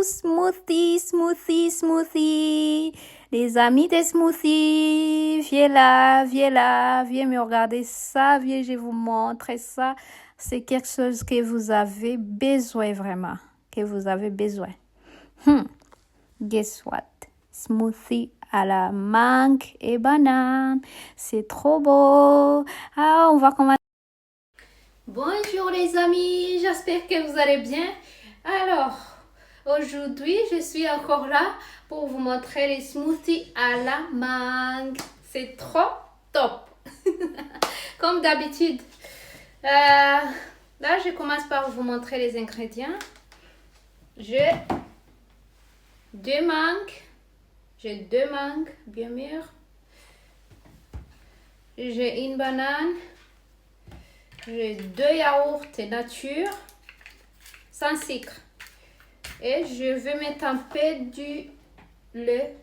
smoothie, smoothie, smoothie. Les amis des smoothies, viens là, viens me regarder ça, viens, je vous montre ça. C'est quelque chose que vous avez besoin vraiment, que vous avez besoin. Guess what? Smoothie à la mangue et banane. C'est trop beau. Ah, on va commencer. Bonjour les amis, j'espère que vous allez bien. Alors, aujourd'hui, je suis encore là pour vous montrer les smoothies à la mangue. C'est trop top. Comme d'habitude. Là, je commence par vous montrer les ingrédients. J'ai deux mangues bien mûres. J'ai une banane. J'ai 2 yaourts nature sans sucre. Et je vais mettre un peu du lait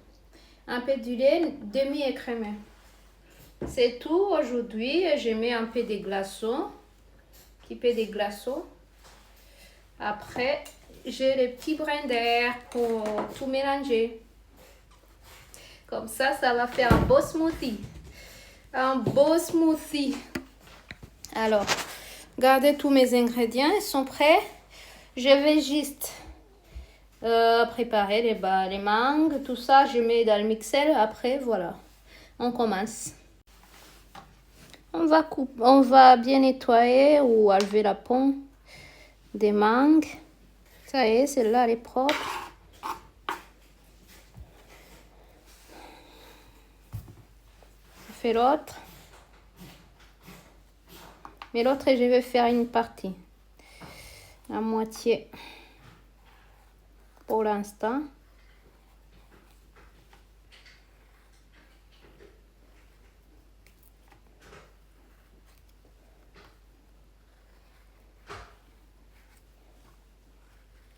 demi-écrémé. C'est tout aujourd'hui. Je mets un peu de glaçons. Après, j'ai les petits brins d'air pour tout mélanger. Comme ça va faire un beau smoothie. Alors, regardez tous mes ingrédients, ils sont prêts. Je vais juste préparer les mangues, tout ça, je mets dans le mixeur. Après, voilà, on commence. On va bien nettoyer ou enlever la peau des mangues. Ça y est, celle-là, elle est propre. Je fais l'autre. Mais l'autre, je vais faire une partie. À moitié. Pour l'instant.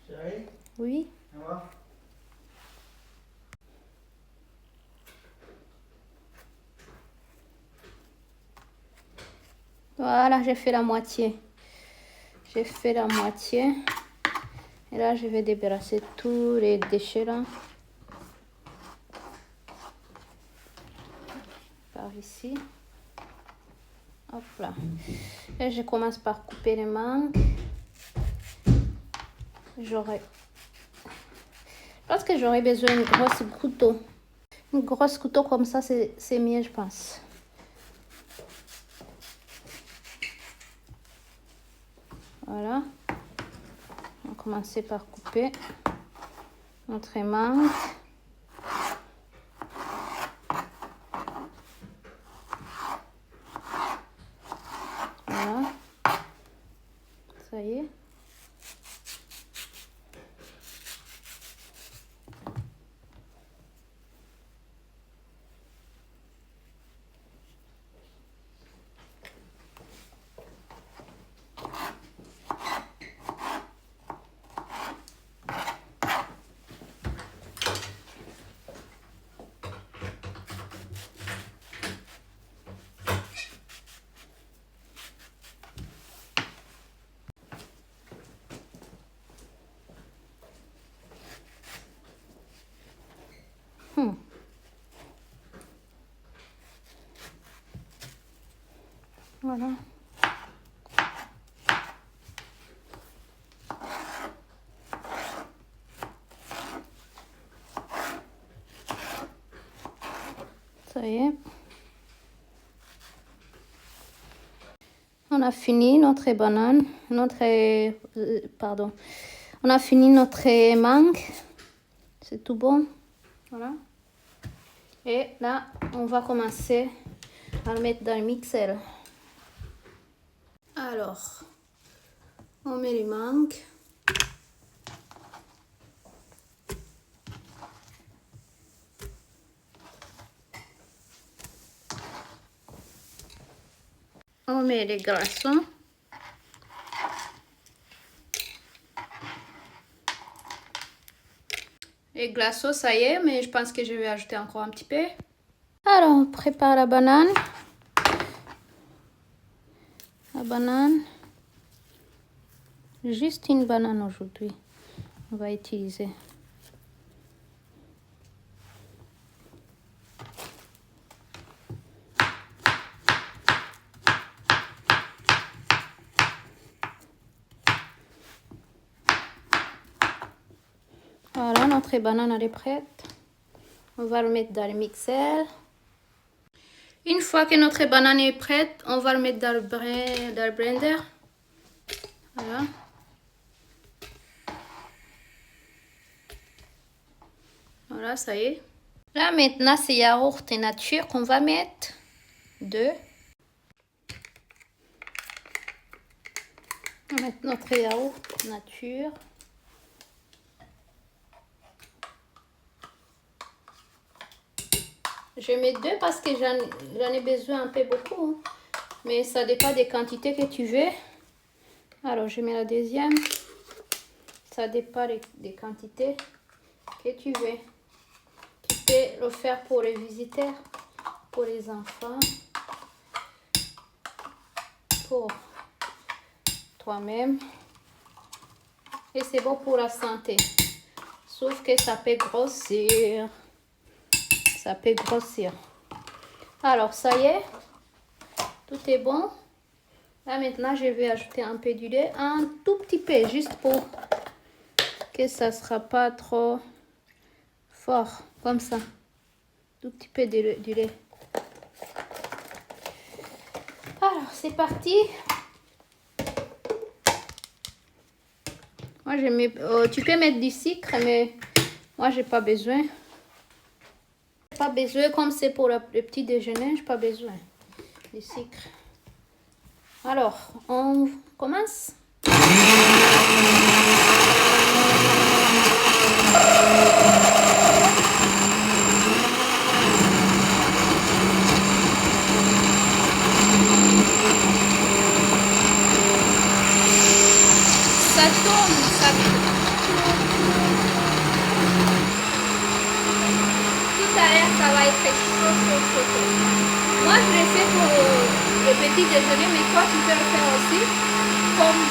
Chérie? Oui. Au revoir. Voilà, j'ai fait la moitié. Et là, je vais débarrasser tous les déchets là. Par ici. Hop là. Et je commence par couper les mangues. Je pense que j'aurais besoin d'une grosse couteau. Une grosse couteau comme ça, c'est mieux, je pense. Voilà. On va commencer par couper notre mangue. Voilà. Ça y est. Voilà. Ça y est. On a fini notre banane, on a fini notre mangue. C'est tout bon. Voilà. Et là, on va commencer à le mettre dans le mixeur. Alors, on met les mangues. On met les glaçons. Les glaçons, ça y est, mais je pense que je vais ajouter encore un petit peu. Alors, on prépare la banane. Juste une banane aujourd'hui. on va utiliser. Voilà, notre banane elle est prête. On va le mettre dans le mixeur. Une fois que notre banane est prête, on va le mettre dans le blender. Voilà. Voilà, ça y est. Là maintenant, c'est yaourt nature qu'on va mettre. 2. On va mettre notre yaourt nature. Je mets 2 parce que j'en ai besoin un peu beaucoup. Mais ça dépend des quantités que tu veux. Alors, je mets la deuxième. Ça dépend des quantités que tu veux. Tu peux le faire pour les visiteurs, pour les enfants, pour toi-même. Et c'est bon pour la santé. Sauf que ça peut grossir. Ça peut grossir. Alors, ça y est. Tout est bon. Là, maintenant, je vais ajouter un peu du lait. Un tout petit peu, juste pour que ça ne sera pas trop fort. Comme ça. Tout petit peu du lait. Alors, c'est parti. Moi, je mets, tu peux mettre du sucre, mais moi, j'ai pas besoin. Pas besoin, comme c'est pour le petit déjeuner, j'ai pas besoin du sucre. Alors, on commence. Ça tourne, ça tourne. Tout à l'heure, ça va être chaud. Moi, je l'ai fait pour le petit déjeuner, mais toi, tu peux le faire aussi. Comme,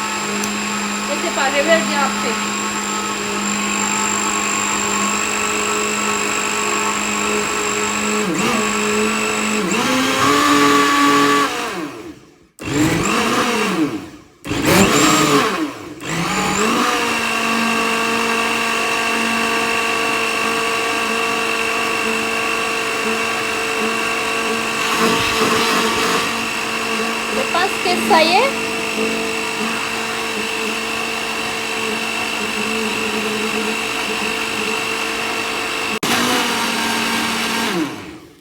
je sais pas, je vais le dire après. Je pense que ça y est.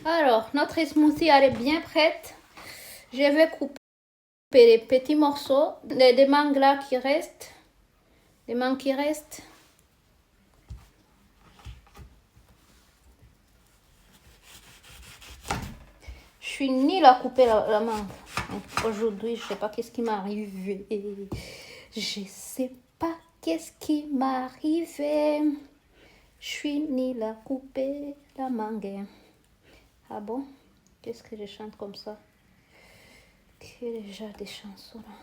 Alors, notre smoothie elle est bien prête. Je vais couper les petits morceaux des mangues là qui restent. Les mangues qui restent. Je suis nulle à couper la mangue. Aujourd'hui, je sais pas qu'est-ce qui m'est arrivé. Je sais pas qu'est-ce qui m'est arrivé. Je suis nulle à couper la mangue. Ah bon? Qu'est-ce que je chante comme ça? Quel déjà des chansons là.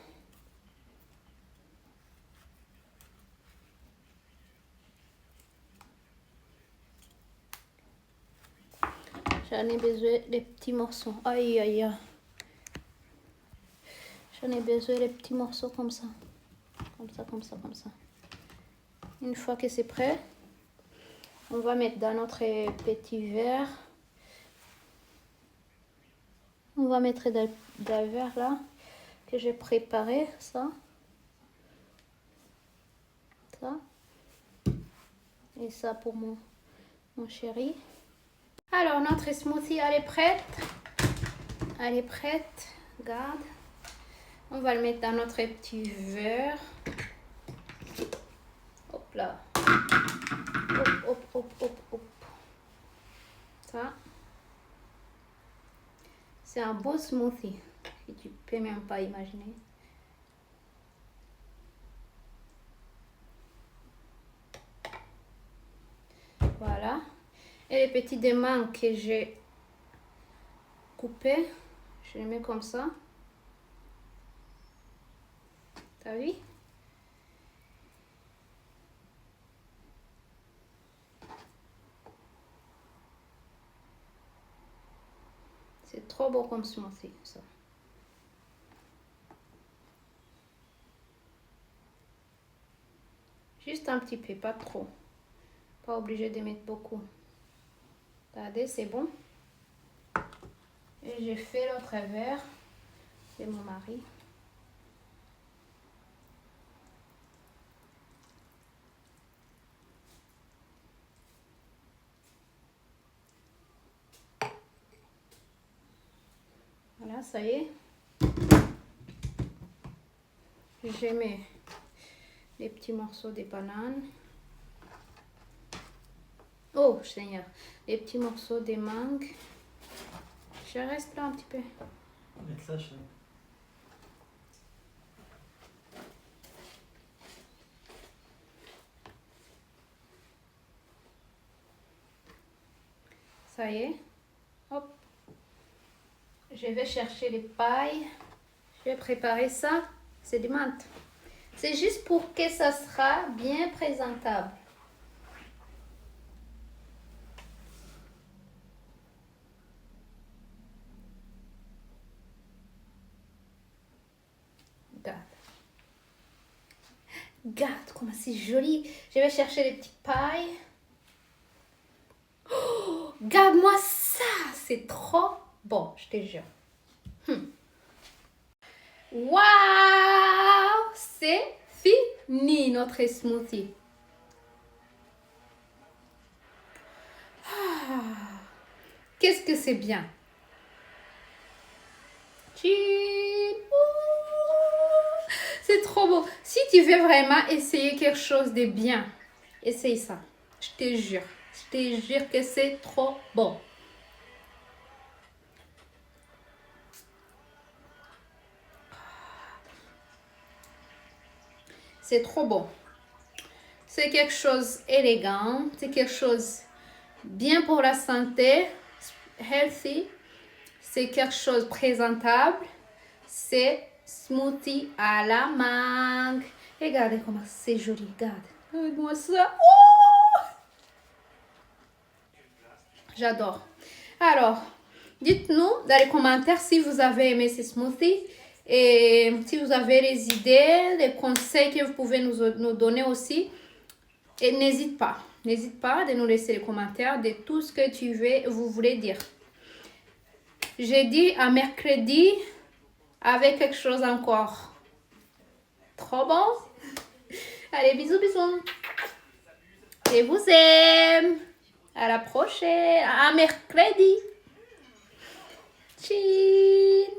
J'en ai besoin des petits morceaux. Aïe, aïe, aïe. J'en ai besoin des petits morceaux comme ça. Comme ça. Une fois que c'est prêt, on va mettre dans notre petit verre. On va mettre dans le verre là que j'ai préparé. Ça. Et ça pour mon chéri. Alors, notre smoothie, elle est prête. Elle est prête. Regarde. On va le mettre dans notre petit verre. Hop là. Hop. Ça. C'est un beau smoothie. Que tu peux même pas imaginer. Voilà. Et les petits démons que j'ai coupés, je les mets comme ça. T'as vu? trop beau comme smoothie, ça. Juste un petit peu, pas trop. Pas obligé de mettre beaucoup. Regardez, c'est bon. Et j'ai fait l'autre verre de mon mari. Voilà, ça y est. Je mets les petits morceaux de banane. Oh, Seigneur. Les petits morceaux de mangue. Je reste là un petit peu. Ça y est. Hop. Je vais chercher les pailles. Je vais préparer ça. C'est du menthe. C'est juste pour que ça sera bien présentable. Regarde. Regarde comment c'est joli. Je vais chercher les petites pailles. Oh, regarde-moi ça. C'est trop bon, je te jure. Waouh, c'est fini notre smoothie. Qu'est-ce que c'est bien. C'est trop beau. Si tu veux vraiment essayer quelque chose de bien, essaye ça. Je te jure. Je te jure que c'est trop bon. C'est trop bon. C'est quelque chose élégant. C'est quelque chose bien pour la santé. Healthy. C'est quelque chose présentable. C'est smoothie à la mangue. Regardez comment c'est joli. Regarde-moi ça. Oh! J'adore. Alors, dites-nous dans les commentaires si vous avez aimé ces smoothies et si vous avez des idées, des conseils que vous pouvez nous donner aussi. Et n'hésite pas de nous laisser les commentaires de tout ce que vous voulez dire. J'ai dit à mercredi avec quelque chose encore. Trop bon. Allez, bisous, bisous. Et vous aime. À la prochaine. À mercredi. Tchim.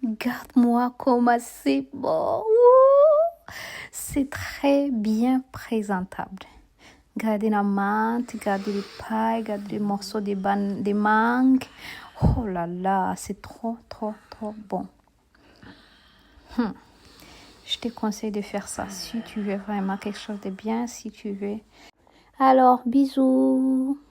Regarde-moi comment c'est beau. C'est très bien présentable. Regardez la menthe, regardez les pailles, regardez les morceaux de mangue. Oh là là, c'est trop, trop, trop bon. Je te conseille de faire ça si tu veux vraiment quelque chose de bien, si tu veux. Alors, bisous.